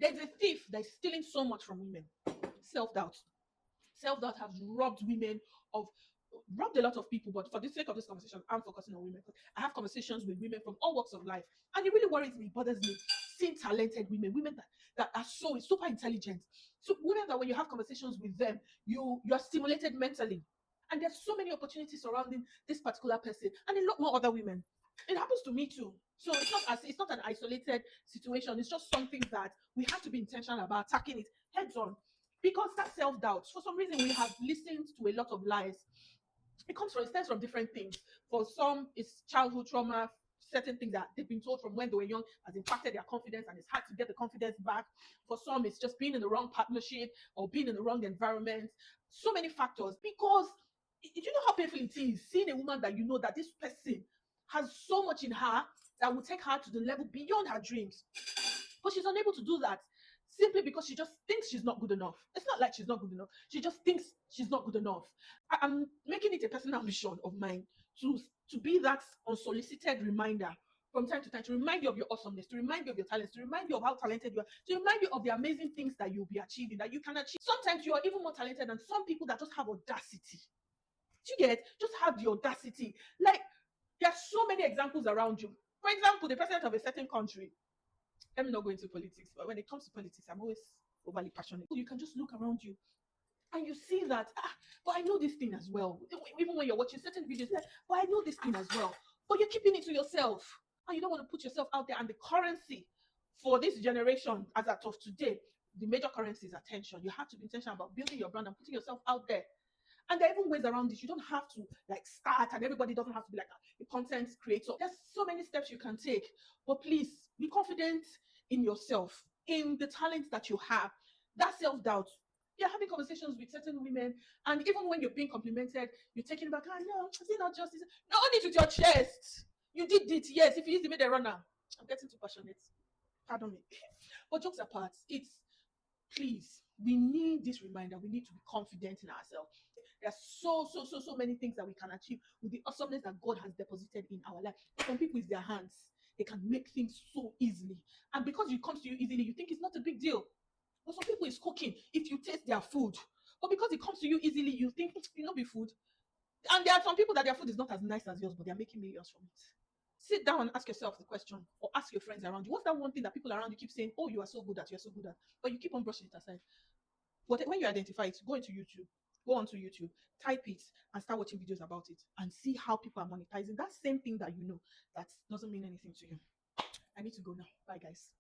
There's a thief that is stealing so much from women. Self-doubt. Self-doubt has robbed a lot of people, but for the sake of this conversation, I'm focusing on women. I have conversations with women from all walks of life, and it really worries me, bothers me, seeing talented women that are so super intelligent. So women that when you have conversations with them, you're stimulated mentally. And there's so many opportunities surrounding this particular person and a lot more other women. It happens to me too. So it's not an isolated situation. It's just something that we have to be intentional about attacking it heads on. Because that self-doubt, for some reason, we have listened to a lot of lies. It stems from different things. For some, it's childhood trauma, certain things that they've been told from when they were young has impacted their confidence and it's hard to get the confidence back. For some, it's just being in the wrong partnership or being in the wrong environment. So many factors. Because you know how painful it is seeing a woman that you know that this person has so much in her that will take her to the level beyond her dreams. But she's unable to do that simply because she just thinks she's not good enough. It's not like she's not good enough. She just thinks she's not good enough. I'm making it a personal ambition of mine to be that unsolicited reminder from time to time to remind you of your awesomeness, to remind you of your talents, to remind you of how talented you are, to remind you of the amazing things that you'll be achieving, that you can achieve. Sometimes you are even more talented than some people that just have audacity. Do you get? Just have the audacity. Like, there are so many examples around you. For example, the president of a certain country, let me not go into politics, but when it comes to politics, I'm always overly passionate. You can just look around you and you see that, but I know this thing as well. Even when you're watching certain videos, like, but I know this thing as well. But you're keeping it to yourself and you don't want to put yourself out there. And the currency for this generation, as of today, the major currency is attention. You have to be intentional about building your brand and putting yourself out there. And there are even ways around this. You don't have to like start, and everybody doesn't have to be like a content creator. There's so many steps you can take. But please be confident in yourself, in the talents that you have. That self-doubt. You're having conversations with certain women, and even when you're being complimented, you're taking it back. Ah, no, is it not justice? No, own it with your chest. You did it, yes. If you used to be the runner, I'm getting too passionate. Pardon me. But jokes apart, it's please, we need this reminder. We need to be confident in ourselves. There are so many things that we can achieve with the awesomeness that God has deposited in our life. Some people, it's their hands. They can make things so easily. And because it comes to you easily, you think it's not a big deal. But some people, it's cooking. If you taste their food, but because it comes to you easily, you think it not be food. And there are some people that their food is not as nice as yours, but they're making millions from it. Sit down and ask yourself the question, or ask your friends around you. What's that one thing that people around you keep saying, oh, you are so good at, you're so good at, but you keep on brushing it aside? But when you identify it, go onto YouTube, type it, and start watching videos about it, and see how people are monetizing that same thing that you know that doesn't mean anything to you. I need to go now. Bye, guys.